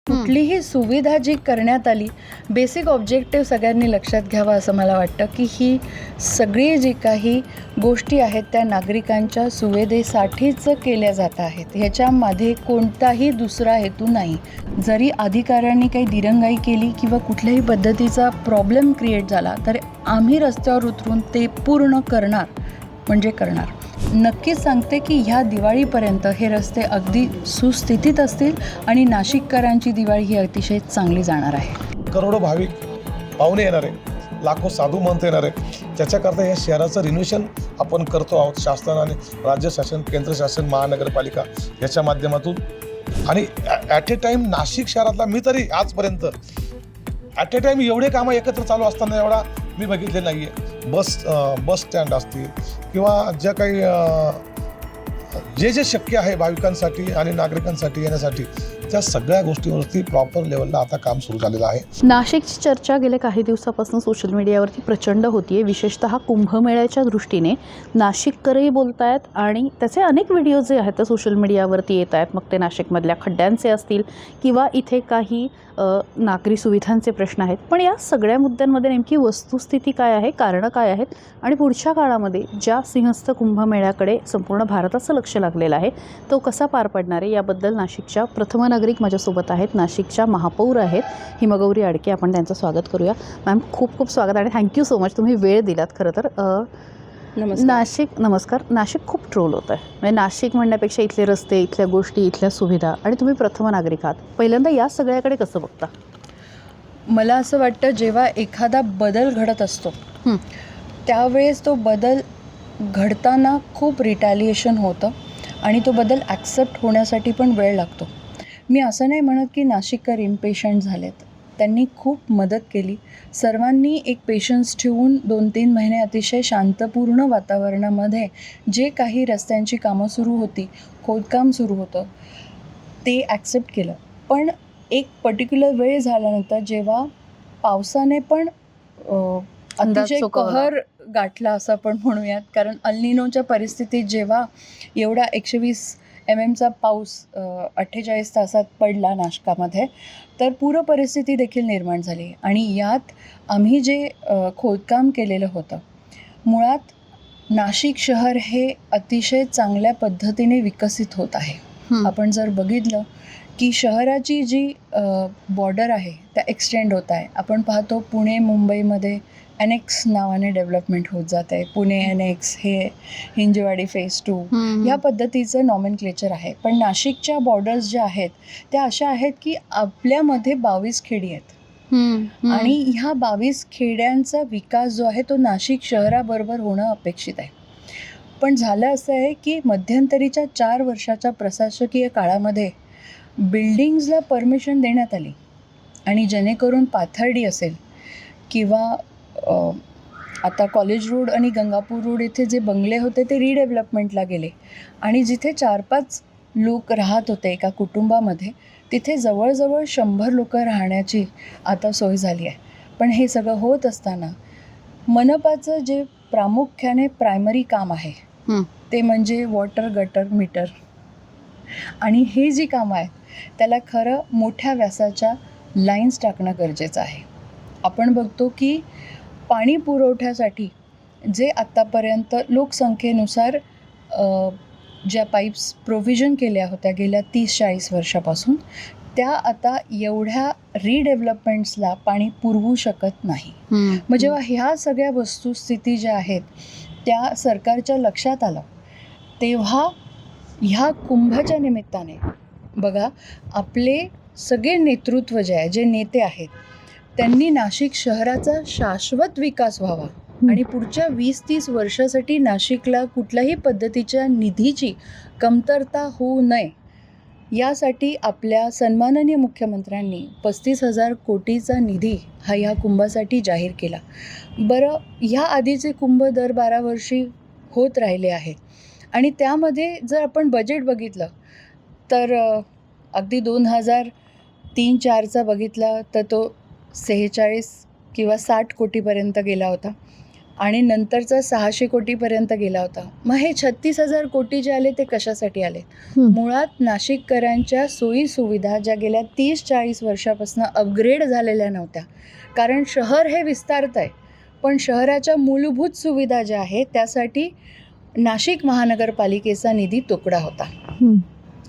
कुठलीही सुविधा जी करण्यात आली, बेसिक ऑब्जेक्टिव्ह सगळ्यांनी लक्षात घ्यावा असं मला वाटतं, की ही सगळी जी काही गोष्टी आहेत त्या नागरिकांच्या सुविधेसाठीच केल्या जात आहेत. ह्याच्यामध्ये कोणताही दुसरा हेतू नाही. जरी अधिकाऱ्यांनी काही दिरंगाई केली किंवा कुठल्याही पद्धतीचा प्रॉब्लेम क्रिएट झाला, तर आम्ही रस्त्यावर उतरून ते पूर्ण करणार म्हणजे करणार. नक्कीच सांगते की ह्या दिवाळीपर्यंत हे रस्ते अगदी सुस्थितीत असतील आणि नाशिककरांची दिवाळी ही अतिशय चांगली जाणार आहे. करोडो भाविक पाहुणे येणार आहे, लाखो साधू महंत येणार आहे. त्याच्याकरता या शहराचं रिन्युएशन आपण करतो आहोत. शासन आणि राज्य शासन, केंद्र शासन, महानगरपालिका याच्या माध्यमातून. आणि ॲट ए टाईम नाशिक शहरातला मी तरी आजपर्यंत ॲट ए टाईम एवढे कामं एकत्र चालू असताना एवढा मी बघितले नाही आहे. बस स्टँड असतील किंवा ज्या काही जे शक्य आहे भाविकांसाठी आणि नागरिकांसाठी येण्यासाठी, त्या सगळ्या गोष्टींवरती प्रॉपर लेवलला आता काम सुरू झालेलं आहे. नाशिकची चर्चा गेल्या काही दिवसापासून सोशल मीडियावरती प्रचंड होती आहे. विशेषतः कुंभमेळ्याच्या दृष्टीने नाशिककरही बोलत आहेत आणि त्याचे अनेक व्हिडिओ जे आहेत ते सोशल मीडियावरती येत आहेत. मग ते नाशिकमधल्या खड्ड्यांचे असतील किंवा इथे काही नागरी सुविधांचे प्रश्न आहेत. पण या सगळ्या मुद्द्यांमध्ये नेमकी वस्तुस्थिती काय आहे, कारणं काय आहेत आणि पुढच्या काळामध्ये ज्या सिंहस्थ कुंभमेळ्याकडे संपूर्ण भारताचं लक्ष लागलेलं आहे तो कसा पार पडणार आहे, याबद्दल नाशिकच्या प्रथम नागरिक माझ्यासोबत आहेत. नाशिकच्या महापौर आहेत हिमगौरी आडके. आपण त्यांचं स्वागत करूया. मॅम, खूप खूप स्वागत आणि थँक्यू सो मच, तुम्ही वेळ दिलात. खरं तर नमस्कार. नाशिक खूप ट्रोल होत आहे. म्हणजे नाशिक म्हणण्यापेक्षा इथले रस्ते, इथल्या गोष्टी, इथल्या सुविधा, आणि तुम्ही प्रथम नागरिक आहात. पहिल्यांदा या सगळ्याकडे कसं बघता? मला असं वाटतं, जेव्हा एखादा बदल घडत असतो त्यावेळेस तो बदल घडताना खूप रिटॅलिएशन होतं आणि तो बदल ॲक्सेप्ट होण्यासाठी पण वेळ लागतो. मी असं नाही म्हणत की नाशिककर इम्पेशंट झालेत. त्यांनी खूप मदत केली. सर्वांनी एक पेशन्स ठेवून 2-3 महिने अतिशय शांतपूर्ण वातावरणामध्ये जे काही रस्त्यांची कामं सुरू होती, खोदकाम सुरू होतं, ते ॲक्सेप्ट केलं. पण एक पर्टिक्युलर वेळ झाल्यानंतर जेव्हा पावसाने पण अतिशय कहर गाठला असं आपण म्हणूयात, कारण अल्निनोच्या परिस्थितीत जेव्हा एवढा 120 mm पाऊस 48 तासात पडला नाशकामध्ये, तर पूर परिस्थिती देखील निर्माण झाली. आणि यात आम्ही जे खोदकाम केलेलं होतं, मुळात नाशिक शहर हे अतिशय चांगल्या पद्धतीने विकसित होत आहे. आपण जर बघितलं की शहराची जी बॉर्डर आहे त्या एक्सटेंड होत आहे. आपण पाहतो पुणे मुंबईमध्ये NX नावाने डेव्हलपमेंट होत जात आहे. पुणे NX, हे हिंजवाडी फेज 2 ह्या पद्धतीचं नॉमेनक्लेचर आहे. पण नाशिकच्या बॉर्डर्स ज्या आहेत त्या अशा आहेत की आपल्यामध्ये 22 खेडी आहेत आणि ह्या 22 खेड्यांचा विकास जो आहे तो नाशिक शहराबरोबर होणं अपेक्षित आहे. पण झालं असं आहे की मध्यंतरीच्या 4 वर्षाच्या प्रशासकीय काळामध्ये बिल्डिंग्सला परमिशन देण्यात आली आणि जेणेकरून पाथर्डी असेल किंवा आता कॉलेज रोड आणि गंगापूर रोड इथे जे बंगले होते ते रिडेव्हलपमेंटला गेले आणि जिथे 4-5 लोक राहत होते एका कुटुंबामध्ये, तिथे जवळजवळ 100 लोक राहण्याची आता सोय झाली आहे. पण हे सगळं होत असताना मनपाचं जे प्रामुख्याने प्रायमरी काम आहे ते म्हणजे वॉटर, गटर, मीटर, आणि हे जी कामं आहेत त्याला खरं मोठ्या व्यासाच्या लाईन्स टाकणं गरजेचं आहे. आपण बघतो की पाणी पुरवठ्यासाठी जे आत्तापर्यंत लोकसंख्येनुसार ज्या पाईप्स प्रोव्हिजन केल्या होत्या गेल्या 30-40 वर्षापासून, त्या आता एवढ्या रिडेव्हलपमेंट्सला पाणी पुरवू शकत नाही. मग जेव्हा ह्या सगळ्या वस्तुस्थिती ज्या आहेत त्या सरकारच्या लक्षात आलं, तेव्हा ह्या कुंभाच्या निमित्ताने बघा, आपले सगळे नेतृत्व जे आहे, जे नेते आहेत, त्यांनी नाशिक शहराचा शाश्वत विकास व्हावा आणि पुढच्या 20-30 वर्षासाठी नाशिकला कुठल्याही पद्धतीच्या निधीची कमतरता होऊ नये, यासाठी आपल्या सन्माननीय मुख्यमंत्र्यांनी 35,000 कोटीचा निधी हा ह्या कुंभासाठी जाहीर केला. बरं, ह्या आधीचे कुंभ दर 12 वर्षी होत राहिले आहेत आणि त्यामध्ये जर आपण बजेट बघितलं तर अगदी 2003-04चा बघितला तर तो 46 किंवा 60 कोटीपर्यंत गेला होता. आणि नंतरचा 600 कोटीपर्यंत गेला होता. मग हे 36,000 कोटी जे आले ते कशासाठी आले? मुळात नाशिककरांच्या सोयीसुविधा ज्या गेल्या 30-40 वर्षापासून अपग्रेड झालेल्या नव्हत्या. कारण शहर हे विस्तारत आहे, पण शहराच्या मूलभूत सुविधा ज्या आहेत त्यासाठी नाशिक महानगरपालिकेचा निधी तुकडा होता.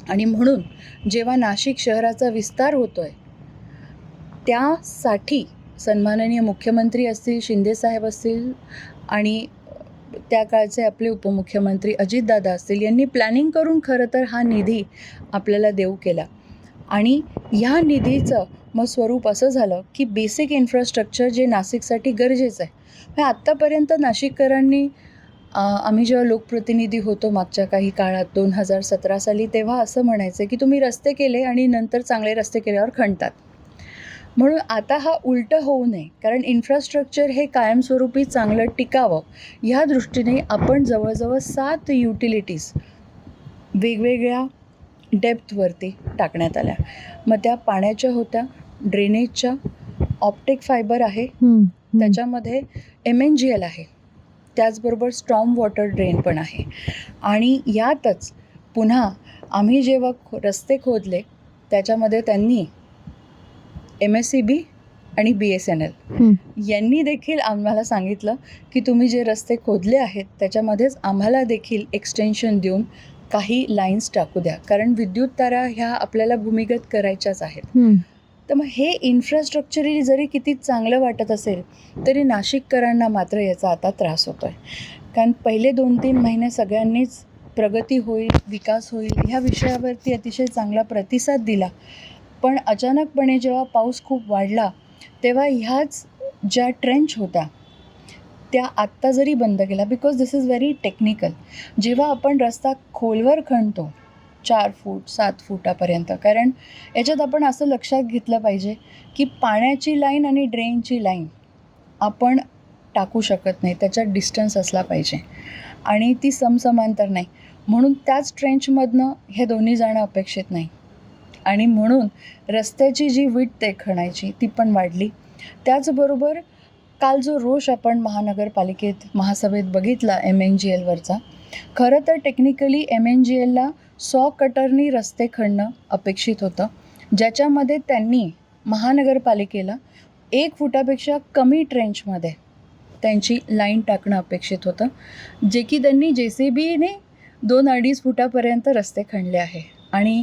आणि म्हणून जेव्हा नाशिक शहराचा विस्तार होतोय त्यासाठी सन्माननीय मुख्यमंत्री असतील, शिंदेसाहेब असतील आणि त्या काळचे आपले उपमुख्यमंत्री अजितदादा असतील यांनी प्लॅनिंग करून खरं तर हा निधी आपल्याला देऊ केला. आणि ह्या निधीचं मग स्वरूप असं झालं की बेसिक इन्फ्रास्ट्रक्चर जे नाशिकसाठी गरजेचं आहे. म्हणजे आत्तापर्यंत नाशिककरांनी आम्ही जेव्हा लोकप्रतिनिधी होतो मागच्या काही काळात 2017 साली, तेव्हा असं म्हणायचं की तुम्ही रस्ते केले आणि नंतर चांगले रस्ते केल्यावर खणतात. म्हणून आता हा उलटं होऊ नये, कारण इन्फ्रास्ट्रक्चर हे कायमस्वरूपी चांगलं टिकावं ह्या दृष्टीने आपण जवळजवळ 7 युटिलिटीज वेगवेगळ्या डेप्थवरती टाकण्यात आल्या. मग त्या पाण्याच्या होत्या, ड्रेनेजच्या, ऑप्टिक फायबर आहे, त्याच्यामध्ये MNGL आहे, त्याचबरोबर स्ट्रॉम वॉटर ड्रेन पण आहे. आणि यातच पुन्हा आम्ही जेव्हा रस्ते खोदले त्याच्यामध्ये त्यांनी MSEB आणि BSNL यांनी देखील आम्हाला सांगितलं की तुम्ही जे रस्ते खोदले आहेत त्याच्यामध्येच आम्हाला देखील एक्सटेन्शन देऊन काही लाईन्स टाकू द्या, कारण विद्युत तारा ह्या आपल्याला भूमिगत करायच्याच आहेत. तर मग हे इन्फ्रास्ट्रक्चर जरी किती चांगलं वाटत असेल तरी नाशिककरांना मात्र याचा आता त्रास होतो आहे. कारण पहिले 2-3 महिने सगळ्यांनीच प्रगती होईल, विकास होईल ह्या विषयावरती अतिशय चांगला प्रतिसाद दिला. पण अचानकपणे जेव्हा पाऊस खूप वाढला तेव्हा ह्याच ज्या ट्रेंच होत्या त्या आत्ता जरी बंद केल्या, because this is very technical. जेव्हा आपण रस्ता खोलवर खणतो 4 फूट 7 फुटापर्यंत, कारण याच्यात आपण असं लक्षात घेतलं पाहिजे की पाण्याची लाईन आणि ड्रेनची लाईन आपण टाकू शकत नाही, त्याच्यात डिस्टन्स असला पाहिजे आणि ती समसमांतर नाही. म्हणून त्याच ट्रेंचमधनं हे दोन्ही जाणं अपेक्षित नाही. आणि म्हणून रस्त्याची जी विड्थ आहे खणायची ती पण वाढली. त्याचबरोबर काल जो रोष आपण महानगरपालिकेत महासभेत बघितला MNGLवरचा, खरं तर टेक्निकली MNGLला 100 कटरनी रस्ते खणणं अपेक्षित होतं, ज्याच्यामध्ये त्यांनी महानगरपालिकेला 1 फुटापेक्षा कमी ट्रेंचमध्ये त्यांची लाईन टाकणं अपेक्षित होतं, जे की त्यांनी JCBने 2-2.5 फुटापर्यंत रस्ते खणले आहे. आणि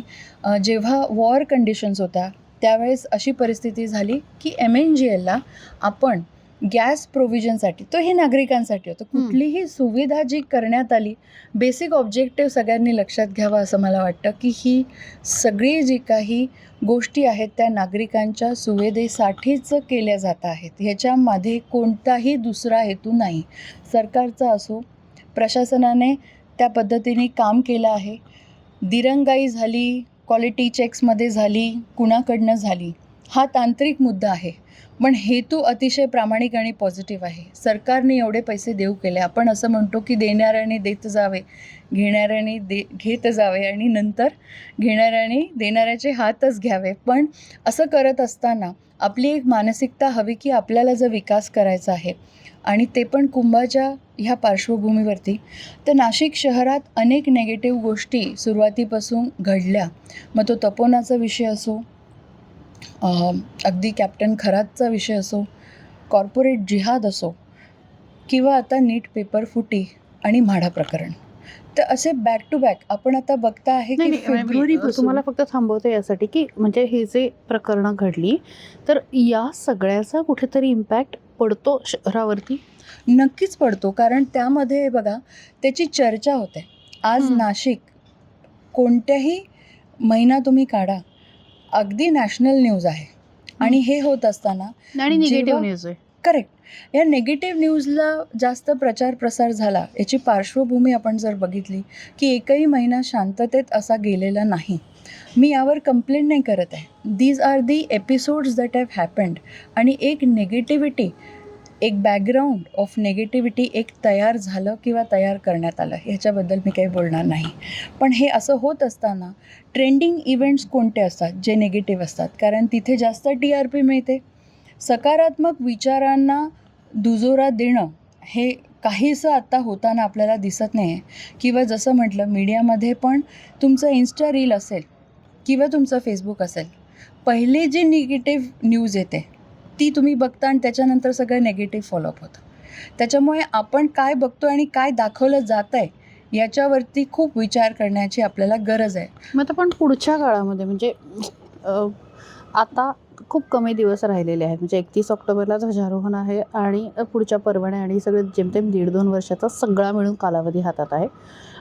जेव्हा वॉर कंडिशन्स होत्या त्यावेळेस अशी परिस्थिती झाली की MNGLला आपण गॅस प्रोव्हिजनसाठी, तो हे नागरिकांसाठी होतं, कुठलीही सुविधा जी करण्यात आली, बेसिक ऑब्जेक्टिव्ह सगळ्यांनी लक्षात घ्यावं असं मला वाटतं की ही सगळी जी काही गोष्टी आहेत त्या नागरिकांच्या सुविधेसाठीच केल्या जात आहेत. ह्याच्यामध्ये कोणताही दुसरा हेतू नाही. सरकारचा असो, प्रशासनाने त्या पद्धतीने काम केलं आहे. दिरंगाई झाली, क्वालिटी चेक्समध्ये झाली, कुणाकडनं झाली, हा तांत्रिक मुद्दा आहे, पण हेतू अतिशय प्रामाणिक आणि पॉझिटिव्ह आहे. सरकारने एवढे पैसे देऊ केले, आपण असं म्हणतो की देणाऱ्याने देत जावे, घेणाऱ्याने घेत जावे आणि नंतर घेणाऱ्याने देणाऱ्याचे हातच घ्यावे. पण असं करत असताना आपली एक मानसिकता हवी की आपल्याला जर विकास करायचा आहे आणि ते पण कुंभाच्या ह्या पार्श्वभूमीवरती, तर नाशिक शहरात अनेक नेगेटिव्ह गोष्टी सुरुवातीपासून घडल्या. मग तो तपोनाचा विषय असो, अगदी कॅप्टन खरातचा विषय असो, कॉर्पोरेट जिहाद असो, किंवा आता नीट पेपर फुटी आणि म्हाडा प्रकरण, तर असे बॅक टू बॅक आपण आता बघता आहे की फेब्रुवारीपासून. तुम्हाला फक्त थांबवते यासाठी की म्हणजे ही जे प्रकरणं घडली तर या सगळ्याचा कुठेतरी इम्पॅक्ट पडतो शहरावरती. नक्कीच पडतो, कारण त्यामध्ये बघा त्याची चर्चा होते. आज नाशिक कोणत्याही महिना तुम्ही काढा, अगदी नॅशनल न्यूज आहे. आणि हे होत असताना आणि निगेटिव्ह न्यूज आहे. करेक्ट, या नेगेटिव्ह न्यूजला जास्त प्रचार प्रसार झाला. याची पार्श्वभूमी आपण जर बघितली की एकही महिना शांततेत असा गेलेला नाही. मी यावर कंप्लेंट नाही करत आहे. These are the episodes that have happened. आणि एक नेगेटिव्हिटी, एक बॅकग्राऊंड ऑफ नेगेटिव्हिटी एक तयार झालं किंवा तयार करण्यात आलं, ह्याच्याबद्दल मी काही बोलणार नाही. पण हे असं होत असताना ट्रेंडिंग इव्हेंट्स कोणते असतात जे निगेटिव्ह असतात, कारण तिथे जास्त TRP मिळते. सकारात्मक विचारांना दुजोरा देणं हे काहीसं आत्ता होताना आपल्याला दिसत नाही आहे. किंवा जसं म्हटलं मीडियामध्ये पण तुमचं इन्स्टा रील असेल किंवा तुमचं फेसबुक असेल, पहिले जी निगेटिव्ह न्यूज येते ती तुम्ही बघता आणि त्याच्यानंतर सगळं नेगेटिव्ह फॉलोअप होतं. त्याच्यामुळे आपण काय बघतो आणि काय दाखवलं जात आहे याच्यावरती खूप विचार करण्याची आपल्याला गरज आहे. मग आता पण पुढच्या काळामध्ये म्हणजे आता खूप कमी दिवस राहिलेले आहेत. म्हणजे 31 ऑक्टोबरला ध्वजारोहण आहे आणि पुढच्या परवाने आणि सगळे जेमतेम 1.5-2 वर्षाचा सगळा मिळून कालावधी हातात आहे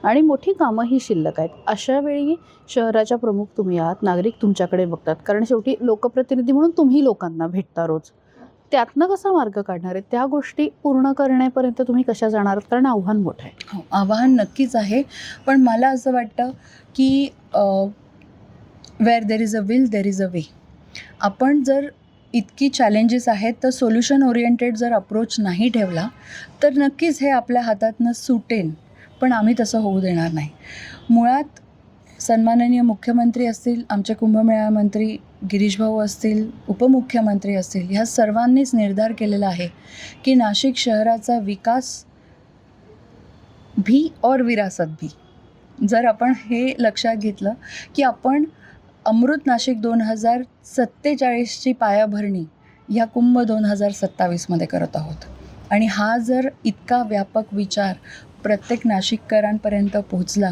आणि मोठी कामंही शिल्लक आहेत. अशा वेळी शहराच्या प्रमुख तुम्ही आहात, नागरिक तुमच्याकडे बघतात, कारण शेवटी लोकप्रतिनिधी म्हणून तुम्ही लोकांना भेटता रोज. त्यातनं कसा मार्ग काढणार आहे? त्या गोष्टी पूर्ण करण्यापर्यंत तुम्ही कशा जाणार आहात? कारण आव्हान मोठं आहे. हो, आव्हान नक्कीच आहे. पण मला असं वाटतं की where there is a will there is a way. आपण जर इतकी चॅलेंजेस आहेत तर सोल्युशन ओरिएंटेड जर अप्रोच नाही ठेवला तर नक्कीच हे आपल्या हातातनं सुटेल, पण आम्ही तसं होऊ देणार नाही. मुळात सन्माननीय मुख्यमंत्री असतील, आमचे कुंभमेळा मंत्री गिरीश भाऊ असतील, उपमुख्यमंत्री असतील, ह्या सर्वांनीच निर्धार केलेला आहे की नाशिक शहराचा विकास भी और विरासत भी. जर आपण हे लक्षात घेतलं की आपण अमृत नाशिक 2047ची पायाभरणी ह्या कुंभ 2027मध्ये करत आहोत आणि हा जर इतका व्यापक विचार प्रत्येक नाशिककरांपर्यंत पोहोचला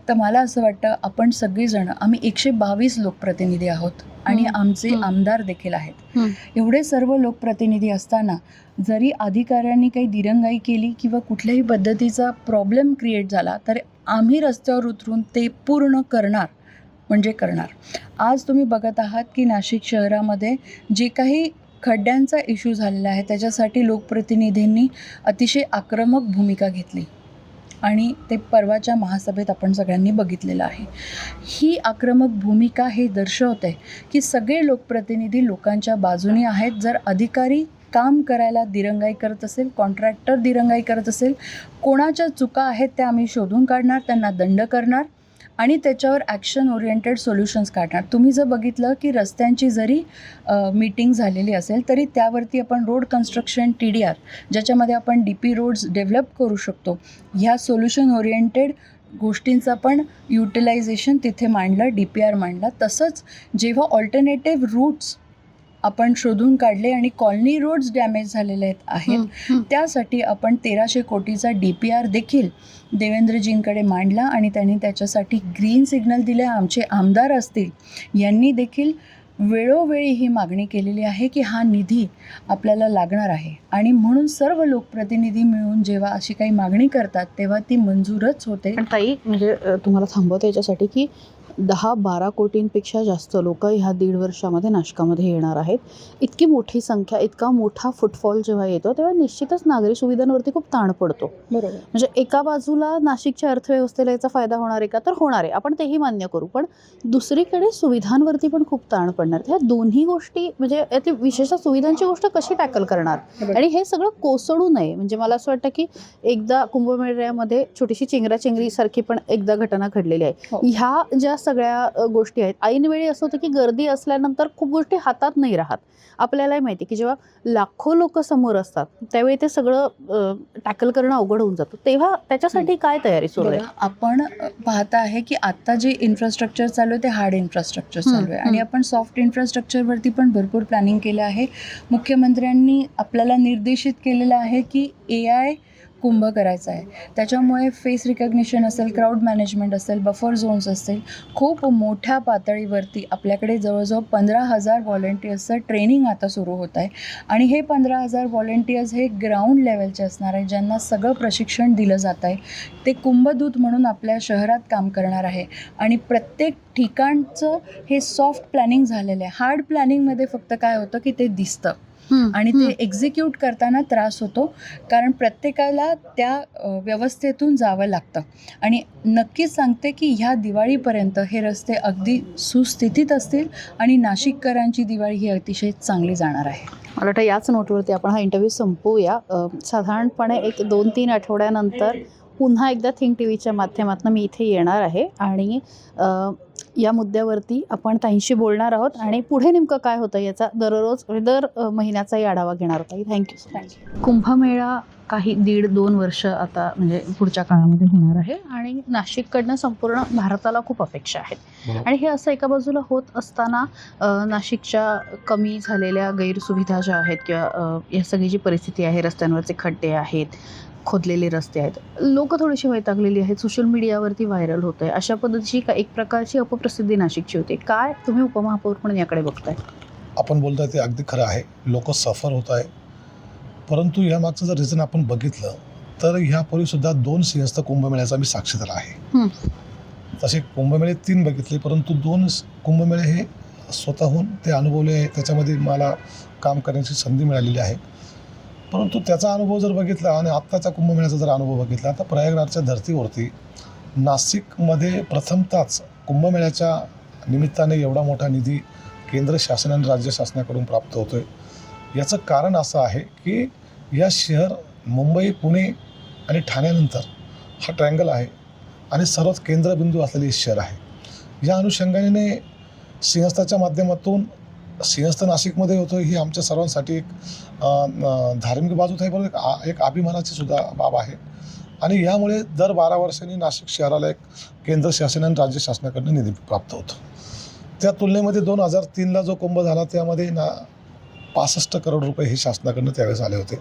तर मला असं वाटतं आपण सगळीजण, आम्ही 122 लोकप्रतिनिधी आहोत आणि आमचे आमदार देखील आहेत. एवढे सर्व लोकप्रतिनिधी असताना जरी अधिकाऱ्यांनी काही दिरंगाई केली किंवा कुठल्याही पद्धतीचा प्रॉब्लेम क्रिएट झाला तर आम्ही रस्त्यावर उतरून ते पूर्ण करणार म्हणजे करणार. आज तुम्ही बघत आहात की नाशिक शहरामध्ये जे काही खड्ड्यांचा इश्यू झालेला आहे त्याच्यासाठी लोकप्रतिनिधींनी अतिशय आक्रमक भूमिका घेतली आणि ते परवाच्या महासभेत आपण सगळ्यांनी बघितलेलं आहे. ही आक्रमक भूमिका हे दर्शवते की सगळे लोकप्रतिनिधी लोकांच्या बाजूने आहेत. जर अधिकारी काम करायला दिरंगाई करत असेल, कॉन्ट्रॅक्टर दिरंगाई करत असेल, कोणाच्या चुका आहेत त्या आम्ही शोधून काढणार, त्यांना दंड करणार आणि त्याच्यावर ॲक्शन ओरिएंटेड सोल्युशन्स काढणार. तुम्ही जर बघितलं की रस्त्यांची जरी मीटिंग झालेली असेल तरी त्यावरती आपण रोड कन्स्ट्रक्शन TDR, ज्याच्यामध्ये आपण DP रोड्स डेव्हलप करू शकतो, ह्या सोल्युशन ओरिएंटेड गोष्टींचा पण युटिलायझेशन तिथे मांडलं, DPR मांडला. तसंच जेव्हा ऑल्टरनेटिव्ह रूट्स आपण शोधून काढले आणि कॉलनी रोड्स डॅमेज झालेले आहेत त्यासाठी आपण 1300 कोटीचा DPR देखील देवेंद्रजींकडे मांडला आणि त्यांनी त्याच्यासाठी ग्रीन सिग्नल दिले. आमचे आमदार असतील यांनी देखील वेळोवेळी ही मागणी केलेली आहे की हा निधी आपल्याला लागणार आहे आणि म्हणून सर्व लोकप्रतिनिधी मिळून जेव्हा अशी काही मागणी करतात तेव्हा ती मंजूरच होते. पण ताई, म्हणजे तुम्हाला थांबवते याच्यासाठी की 10-12 कोटींपेक्षा जास्त लोक ह्या 1.5 वर्षामध्ये नाशकामध्ये येणार आहेत. इतकी मोठी संख्या, इतका मोठा फुटफॉल जेव्हा येतो तेव्हा निश्चितच नागरी सुविधांवरती खूप ताण पडतो. बरोबर. म्हणजे एका बाजूला नाशिकच्या अर्थव्यवस्थेला याचा फायदा होणार आहे का? तर होणार आहे, आपण तेही मान्य करू. पण दुसरीकडे सुविधांवरती पण खूप ताण पडणार. ह्या दोन्ही गोष्टी, म्हणजे यातली विशेषतः सुविधांची गोष्ट कशी टॅकल करणार आणि हे सगळं कोसळू नये. म्हणजे मला असं वाटतं की एकदा कुंभमेळ्यामध्ये छोटीशी चेंगराचेंगरीसारखी पण एकदा घटना घडलेली आहे. ह्या ज्या सगळ्या गोष्टी आहेत, ऐनवेळी असं होतं की गर्दी असल्यानंतर खूप गोष्टी हातात नाही राहत. आपल्यालाही माहिती की जेव्हा लाखो लोक समोर असतात त्यावेळी ते सगळं टॅकल करणं अवघड होऊन जातं. तेव्हा त्याच्यासाठी काय तयारी सुरू आहे? आपण पाहता आहे की आता जे इन्फ्रास्ट्रक्चर चालू आहे ते हार्ड इन्फ्रास्ट्रक्चर चालू आहे आणि आपण सॉफ्ट इन्फ्रास्ट्रक्चरवरती पण भरपूर प्लॅनिंग केलं आहे. मुख्यमंत्र्यांनी आपल्याला निर्देशित केलेलं आहे की AI कुंभ करायचा आहे. त्याच्यामुळे फेस रिकग्निशन असेल, क्राऊड मॅनेजमेंट असेल, बफर झोन्स असतील, खूप मोठ्या पातळीवरती आपल्याकडे जवळजवळ 15,000 व्हॉलेंटियर्सचं ट्रेनिंग आता सुरू होत आहे आणि हे 15,000 व्हॉलेंटियर्स हे ग्राउंड लेवलचे असणार आहे, ज्यांना सगळं प्रशिक्षण दिलं जात आहे. ते कुंभदूत म्हणून आपल्या शहरात काम करणार आहे आणि प्रत्येक ठिकाणचं हे सॉफ्ट प्लॅनिंग झालेलं आहे. हार्ड प्लॅनिंगमध्ये फक्त काय होतं की ते दिसतं आणि ते एक्झिक्यूट करताना त्रास होतो, कारण प्रत्येकाला त्या व्यवस्थेतून जावं लागतं. आणि नक्कीच सांगते की ह्या दिवाळीपर्यंत हे रस्ते अगदी सुस्थितीत असतील आणि नाशिककरांची दिवाळी ही अतिशय चांगली जाणार आहे. मला वाटतं याच नोटवरती आपण हा इंटरव्ह्यू संपवूया. साधारणपणे 1-2-3 आठवड्यानंतर पुन्हा एकदा थिंक TVच्या माध्यमातून मी इथे येणार आहे आणि या मुद्द्यावरती आपण ताईंशी बोलणार आहोत आणि पुढे नेमकं काय होतं याचा दर महिन्याचाही आढावा घेणार आहोत. थँक्यू. कुंभमेळा काही 1.5-2 वर्ष आता म्हणजे पुढच्या काळामध्ये होणार आहे आणि नाशिककडनं संपूर्ण भारताला खूप अपेक्षा आहेत. आणि हे असं एका बाजूला होत असताना नाशिकच्या कमी झालेल्या गैरसुविधा ज्या आहेत किंवा या सगळी जी परिस्थिती आहे, रस्त्यांवरचे खड्डे आहेत, खोदलेले रस्ते आहेत, लोक थोडीशी वैतागलेली आहेत, सोशल मीडियावरती व्हायरल होत आहे, अशा पद्धतीची एक प्रकारची अपप्रसिद्धी नाशिकची होते. काय तुम्ही उपमहापौर म्हणून याकडे बघताय? आपण बोलताय ते अगदी खरं आहे. लोक सफर होत आहे, परंतु यामागचं जर रिझन आपण बघितलं तर ह्यापूर्वीसुद्धा 2 सिंहस्थ कुंभमेळ्याचा मी साक्षीदार आहे. तसे कुंभमेळे 3 बघितले, परंतु 2 कुंभमेळे हे स्वतःहून ते अनुभवले आहे. त्याच्यामध्ये मला काम करण्याची संधी मिळालेली आहे. परंतु त्याचा अनुभव जर बघितला आणि आत्ताच्या कुंभमेळ्याचा जर अनुभव बघितला तर प्रयागराजच्या धर्तीवरती नाशिकमध्ये प्रथमतःच कुंभमेळ्याच्या निमित्ताने एवढा मोठा निधी केंद्र शासन आणि राज्य शासनाकडून प्राप्त होतो आहे. याचं कारण असं आहे की या शहर मुंबई, पुणे आणि ठाण्यानंतर हा ट्रायंगल आहे आणि सर्वात केंद्रबिंदू असलेले शहर आहे. या अनुषंगाने सिंहस्थाच्या माध्यमातून सिंहस्थ नाशिकमध्ये होतो ही आमच्या सर्वांसाठी एक धार्मिक बाजूत आहे, बरोबर एक अभिमानाची सुद्धा बाब आहे. आणि यामुळे दर 12 वर्षांनी नाशिक शहराला एक केंद्र शासन आणि राज्य शासनाकडून निधी प्राप्त होतो. त्या तुलनेमध्ये 2003ला जो कुंभ झाला त्यामध्ये 65 करोड रुपये हे शासनाकडून त्यावेळेस आले होते.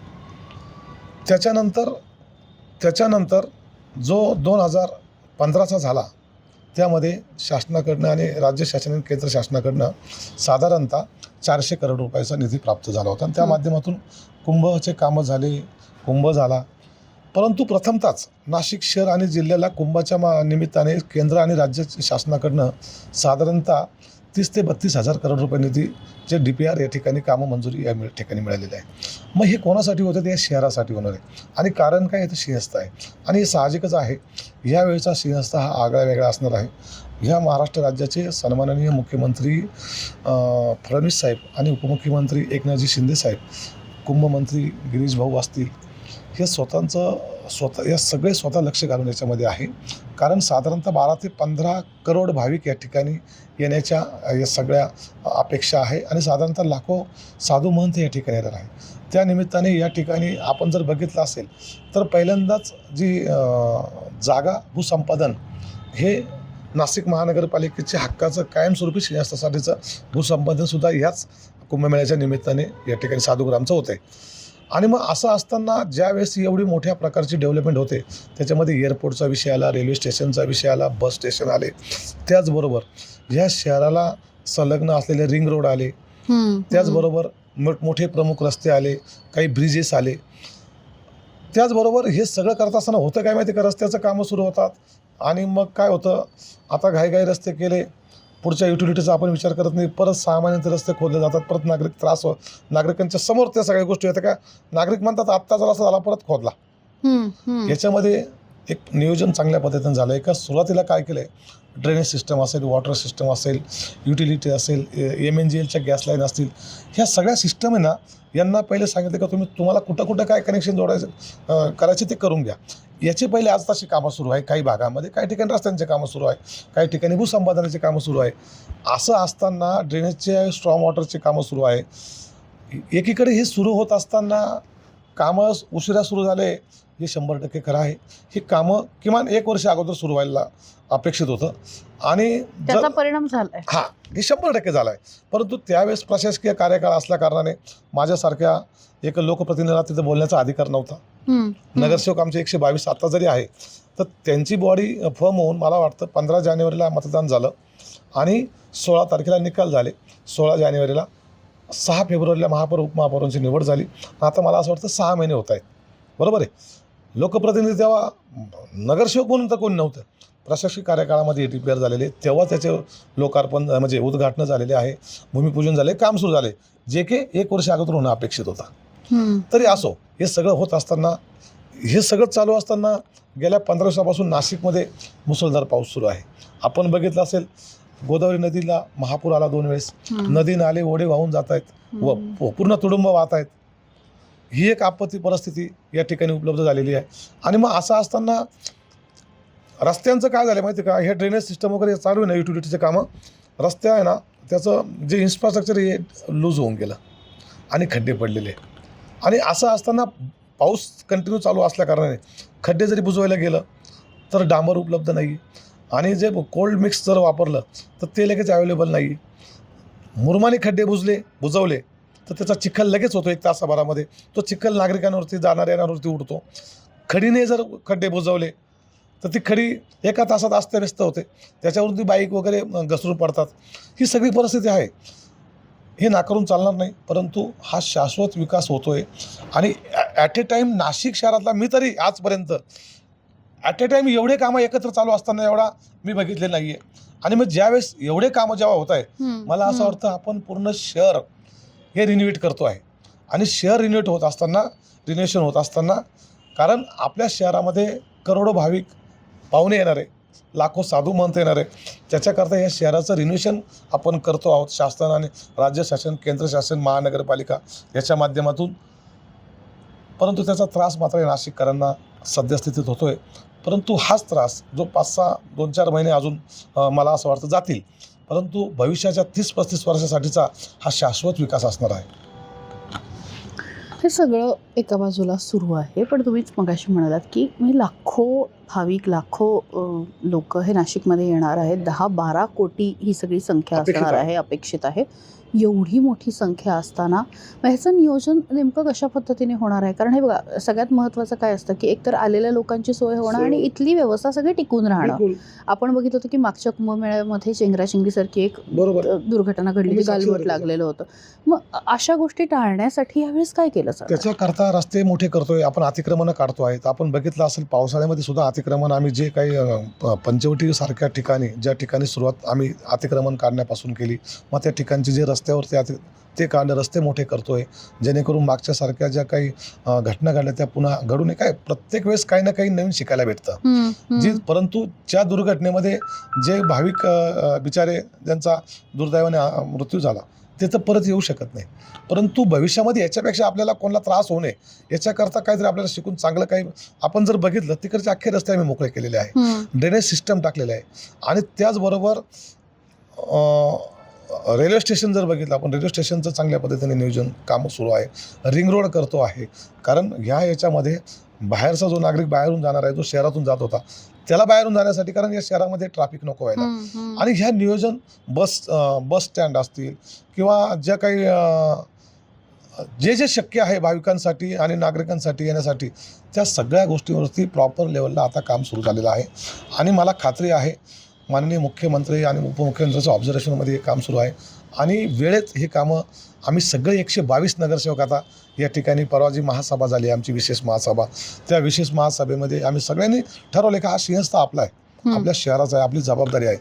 त्याच्यानंतर जो 2015चा झाला त्यामध्ये शासनाकडनं आणि राज्य शासन आणि केंद्र शासनाकडनं साधारणतः 400 करोड रुपयाचा निधी प्राप्त झाला होता आणि त्या माध्यमातून कुंभचे कामं झाले, कुंभ झाला. परंतु प्रथमतःच नाशिक शहर आणि जिल्ह्याला कुंभाच्या निमित्ताने केंद्र आणि राज्य शासनाकडनं साधारणतः 30 ते 32 हजार करोड रुपये निधी जे DPR या ठिकाणी कामं मंजुरी या ठिकाणी मिळालेली आहे. मग हे कोणासाठी होतं? ते या शहरासाठी होणार आहे. आणि कारण काय? तर सिंहस्थ आहे आणि हे साहजिकच आहे. यावेळेचा सिंहस्थ हा आगळा वेगळा असणार आहे. ह्या महाराष्ट्र राज्याचे सन्माननीय मुख्यमंत्री फडणवीस साहेब आणि उपमुख्यमंत्री एकनाथजी शिंदे साहेब, कुंभमंत्री गिरीश भाऊ असतील, हे या सगळे स्वतः लक्ष घालून याच्यामध्ये आहे. कारण साधारणतः 12 ते 15 करोड भाविक या ठिकाणी येण्याच्या या सगळ्या अपेक्षा आहे आणि साधारणतः लाखो साधू महंत या ठिकाणी येणार आहे. त्या निमित्ताने या ठिकाणी आपण जर बघितलं असेल तर पहिल्यांदाच जी जागा भूसंपादन हे नाशिक महानगरपालिकेच्या हक्काचं कायमस्वरूपी सिंहस्थासाठीचं भूसंपादनसुद्धा ह्याच कुंभमेळ्याच्या निमित्ताने या ठिकाणी साधूग्रामचं होतं आहे. आणि मग असं असताना ज्यावेळेस एवढी मोठ्या प्रकारची डेव्हलपमेंट होते त्याच्यामध्ये एअरपोर्टचा विषय आला, रेल्वे स्टेशनचा विषय आला, बस स्टेशन आले, त्याचबरोबर ह्या शहराला संलग्न असलेले रिंग रोड आले, त्याचबरोबर मोठमोठे प्रमुख रस्ते आले, काही ब्रिजेस आले. त्याचबरोबर हे सगळं करत असताना होतं काय माहिती का, रस्त्याचं कामं सुरू होतात आणि मग काय होतं, आता घाईघाई रस्ते केले, पुढच्या युटिलिटीचा आपण विचार करत नाही, परत 6 महिन्याचे रस्ते खोदले जातात, परत नागरिकांच्या समोर त्या सगळ्या गोष्टी येतात का, नागरिक म्हणतात आत्ताचा रस्ता झाला परत खोदला. याच्यामध्ये एक नियोजन चांगल्या पद्धतीने झालं आहे का. सुरुवातीला काय केलं आहे, ड्रेनेज सिस्टम असेल, वॉटर सिस्टम असेल, युटिलिटी असेल, MNGLच्या गॅस लाईन असतील, ह्या सगळ्या सिस्टम आहे ना, यांना पहिले सांगितलं का तुम्हाला कुठं काय कनेक्शन जोडायचं करायचे ते करून घ्या. याचे पहिले आज तशी कामं सुरू आहे काही भागामध्ये, काही ठिकाणी रस्त्यांचे कामं सुरू आहे, काही ठिकाणी भूसंपादनाचे कामं सुरू आहे. असं असताना ड्रेनेजचे स्ट्रॉंग वॉटरचे कामं सुरू आहे. एकीकडे हे सुरू होत असताना कामं उशिरा सुरू झाले हे 100% खरं आहे. ही कामं किमान 1 वर्ष अगोदर सुरू व्हायला अपेक्षित होतं आणि त्याचा परिणाम झाला आहे. हां, हे 100% झाला आहे. परंतु त्यावेळेस प्रशासकीय कार्यकाळ असल्या कारणाने माझ्यासारख्या एक लोकप्रतिनिधीला तिथं बोलण्याचा अधिकार नव्हता. नगरसेवक आमचे 122 आता जरी आहे तर त्यांची बॉडी फर्म होऊन मला वाटतं 15 जानेवारीला मतदान झालं आणि 16 तारखेला निकाल झाले. 16 जानेवारीला 6 फेब्रुवारीला महापौर उपमहापौरांची निवड झाली. आता मला असं वाटतं 6 महिने होत आहेत, बरोबर आहे. लोकप्रतिनिधी तेव्हा नगरसेवक म्हणून तर कोणी नव्हतं. प्रशासकीय कार्यकाळामध्ये DPR झालेले, तेव्हा त्याचे लोकार्पण म्हणजे उद्घाटन झालेले आहे, भूमिपूजन झाले, काम सुरू झाले, जे की 1 वर्ष अगोदर होणं अपेक्षित होतं. तरी असो, हे सगळं होत असताना, हे सगळं चालू असताना गेल्या 15 दिवसापासून नाशिकमध्ये मुसळधार पाऊस सुरू आहे. आपण बघितलं असेल, गोदावरी नदीला महापूर आला 2 वेळेस, नदी नाले ओढे वाहून जात आहेत व पूर्ण तुडुंब वाहत आहेत. ही एक आपत्ती परिस्थिती या ठिकाणी उपलब्ध झालेली आहे. आणि मग असं असताना रस्त्यांचं काय झालं माहिती का, हे ड्रेनेज सिस्टम वगैरे चालू आहे ना, युटिलिटीचे कामं, रस्ते आहे ना त्याचं जे इन्फ्रास्ट्रक्चर हे लूज होऊन गेलं आणि खड्डे पडलेले. आणि असं असताना पाऊस कंटिन्यू चालू असल्याकारणाने खड्डे जरी बुजवायला गेलं तर डांबर उपलब्ध नाही, आणि जे कोल्ड मिक्स जर वापरलं तर ते लगेच अवेलेबल नाही. मुरमाने खड्डे बुजवले तर त्याचा चिखल लगेच होतो 1 तासाभरामध्ये. तो चिखल नागरिकांवरती येणाऱ्यांवरती उडतो. खडीने जर खड्डे बुजवले तर ती खडी 1 तासात अस्तव्यस्त होते, त्याच्यावरती बाईक वगैरे घसरून पडतात. ही सगळी परिस्थिती आहे, हे नाकारून चालणार नाही. परंतु हा शाश्वत विकास होतो आहे. आणि ॲट ए टाईम नाशिक शहरातला मी तरी आजपर्यंत ॲट ए टाईम एवढे कामं एकत्र चालू असताना एवढा मी बघितले नाही आहे. आणि मग ज्यावेळेस एवढे कामं जेव्हा होत आहे, मला असं वाटतं आपण पूर्ण शहर हे रिन्युएट करतो आहे. आणि शहर रिन्युएशन होत असताना कारण आपल्या शहरामध्ये करोडो भाविक पाहुणे येणार आहे, लाखो साधू महंत येणार आहे. त्याच्याकरता या शहराचं रिन्युएशन आपण करतो आहोत, शासनाने, राज्य शासन, केंद्र शासन, महानगरपालिका याच्या माध्यमातून. परंतु त्याचा त्रास मात्र या नाशिककरांना सद्यस्थितीत होतो आहे. परंतु हाच त्रास जो 2-4 महिने अजून मला असं वाटतं जातील, परंतु भविष्याच्या 30-35 वर्षासाठीचा हा शाश्वत विकास असणार आहे. हे सगळं एका बाजूला सुरू आहे, पण तुम्हीच मगाशी म्हणालात की लाखो भाविक, लाखो लोक हे नाशिकमध्ये येणार आहेत. 10-12 कोटी ही सगळी संख्या असणार आहे, अपेक्षित आहे. एवढी मोठी संख्या असताना ह्याचं नियोजन नेमकं कशा पद्धतीने होणार आहे? कारण हे बघा, सगळ्यात महत्त्वाचं काय असतं की एकतर आलेल्या लोकांची सोय होणं आणि इथली व्यवस्था सगळी टिकून राहणं. आपण बघित होतो की मागच्या कुंभमेळ्यामध्ये चेंगराचेंगरीसारखी एक दुर्घटना घडली, गालबोट लागलेलं होतं. मग अशा गोष्टी टाळण्यासाठी यावेळेस काय केलं सर? त्याच्याकरता रस्ते मोठे करतोय आपण, अतिक्रमणं काढतो आहेत. आपण बघितलं असेल पावसाळ्यामध्ये सुद्धा अतिक्रमण आम्ही जे काही पंचवटीसारख्या ठिकाणी, ज्या ठिकाणी सुरुवात आम्ही अतिक्रमण काढण्यापासून केली, मग त्या ठिकाणचे जे रस्त्यावरती ते काढले, रस्ते मोठे करतोय, जेणेकरून मागच्यासारख्या ज्या काही घटना घडल्या त्या पुन्हा घडू नये. काय प्रत्येक वेळेस काही ना काही नवीन शिकायला भेटतं. परंतु ज्या दुर्घटनेमध्ये जे भाविक बिचारे ज्यांचा दुर्दैवाने मृत्यू झाला ते तर परत येऊ शकत नाही. परंतु भविष्यामध्ये याच्यापेक्षा आपल्याला कोणाला त्रास होऊ नये याच्याकरता काहीतरी आपल्याला शिकून चांगलं काही आपण जर बघितलं, तिकडचे अख्खे रस्ते आम्ही मोकळे केलेले आहे, ड्रेनेज सिस्टम टाकलेलं आहे. आणि त्याचबरोबर रेल्वे स्टेशन जर बघितलं आपण, रेल्वे स्टेशनचं चांगल्या पद्धतीने नियोजन कामं सुरू आहे. रिंग रोड करतो आहे, कारण याच्यामध्ये बाहेरचा जो नागरिक बाहेरून जाणार आहे, जो शहरातून जात होता, त्याला बाहेरून जाण्यासाठी, कारण या शहरामध्ये ट्रॅफिक नको व्हायला. आणि ह्या नियोजन बस स्टँड असतील किंवा ज्या काही जे शक्य आहे भाविकांसाठी आणि नागरिकांसाठी येण्यासाठी, त्या सगळ्या गोष्टींवरती प्रॉपर लेवलला आता काम सुरू झालेलं आहे. आणि मला खात्री आहे माननीय मुख्यमंत्री आणि उपमुख्यमंत्र्यांच्या ऑब्झर्वेशनमध्ये हे काम सुरू आहे. आणि वेळेत हे कामं आम्ही सगळे 122 नगरसेवक आता या ठिकाणी, परवा जी महासभा झाली आमची विशेष महासभा, त्या विशेष महासभेमध्ये आम्ही सगळ्यांनी ठरवले की हा सिंहस्थ आपला आहे, आपल्या शहराचा आहे, आपली जबाबदारी आहे.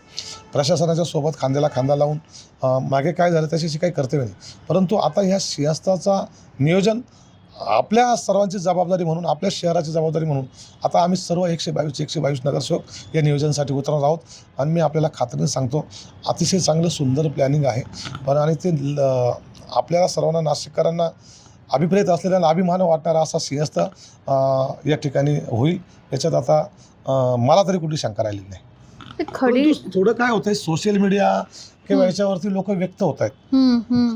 प्रशासनाच्या सोबत खांद्याला खांदा लावून मागे काय झालं त्याच्याशी काही कर्तव्य नाही, परंतु आता ह्या सिंहस्थाचा नियोजन आपल्या सर्वांची जबाबदारी म्हणून, आपल्या शहराची जबाबदारी म्हणून आता आम्ही सर्व 122 नगरसेवक या नियोजनासाठी उतरणार आहोत. आणि मी आपल्याला खात्रीने सांगतो, अतिशय चांगलं सुंदर प्लॅनिंग आहे. पण आणि ते आपल्याला सर्वांना नाशिककरांना अभिप्रेत असलेल्या अभिमान वाटणारा असा सिंहस्थ या ठिकाणी होईल, याच्यात आता मला तरी कुठली शंका राहिली नाही. थोडं काय होतंय, सोशल मीडिया किंवा याच्यावरती लोक व्यक्त होत आहेत,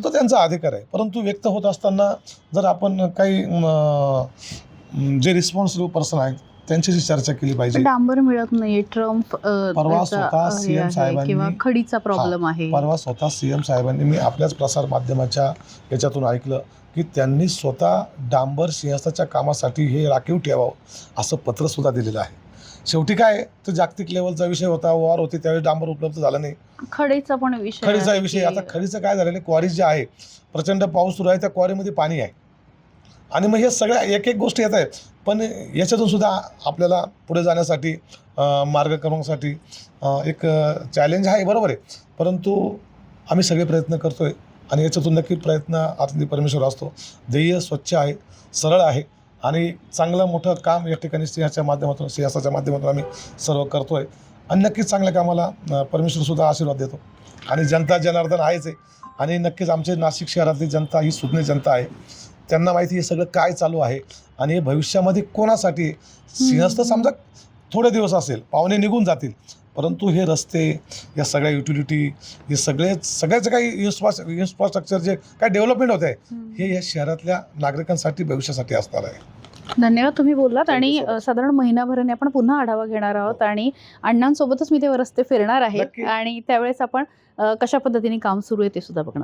तो त्यांचा अधिकार आहे. परंतु व्यक्त होत असताना जर आपण काही जे रिस्पॉन्सिबल पर्सन आहेत त्यांच्याशी चर्चा केली पाहिजे. डांबर मिळत नाही, ट्रम्प परवा स्वतः सीएम साहेबांनी किंवा खडीचा प्रॉब्लेम आहे. परवा स्वतः सीएम साहेबांनी, मी आपल्याच प्रसार माध्यमाच्या याच्यातून ऐकलं की त्यांनी स्वतः डांबर सिंहस्थाच्या कामासाठी हे राखीव ठेवावं असं पत्र सुद्धा दिलेलं आहे. शेवटी काय, तो जागतिक लेवलचा विषय होता, वॉर होती, त्यावेळी डांबर उपलब्ध झालं नाही. खडीचा विषय. आता खडीचं काय झालेलं, क्वारी जे आहे, प्रचंड पाऊस सुरू आहे, त्या क्वारीमध्ये पाणी आहे. आणि मग हे सगळ्या एक गोष्टी येत आहेत. पण याच्यातून सुद्धा आपल्याला पुढे जाण्यासाठी, मार्ग करण्यासाठी एक चॅलेंज आहे, बरोबर आहे. परंतु आम्ही सगळे प्रयत्न करतो आहे आणि याच्यातून नक्की प्रयत्न आतली परमेश्वर असतो. ध्येय स्वच्छ आहे, सरळ आहे आणि चांगलं मोठं काम या ठिकाणी सिंहाच्या माध्यमातून आम्ही सर्व करतो आहे. आणि नक्कीच चांगल्या कामाला परमेश्वरसुद्धा आशीर्वाद देतो. आणि जनता जनार्दन आहेच आहे. आणि नक्कीच आमचे नाशिक शहरातली जनता ही सुज्ञ जनता आहे. त्यांना माहिती हे सगळं काय चालू आहे आणि हे भविष्यामध्ये कोणासाठी सिंहस्थ. समजा थोडे दिवस असेल, पाहुणे निघून जातील, परंतु हे रस्ते, या सगळ्या युटिलिटी, हे सगळ्याचं काही इन्फ्रास्ट्रक्चर जे काय डेव्हलपमेंट होत आहे, हे या शहरातल्या नागरिकांसाठी भविष्यासाठी असणार आहे. धन्यवाद, तुम्ही बोललात. आणि Thank you so much. साधारण महिनाभराने आपण पुन्हा आढावा घेणार आहोत आणि अण्णांसोबतच मी ते रस्ते फिरणार आहे नक्की. आणि त्यावेळेस आपण कशा पद्धतीने काम सुरू आहे ते सुद्धा बघणार आहोत.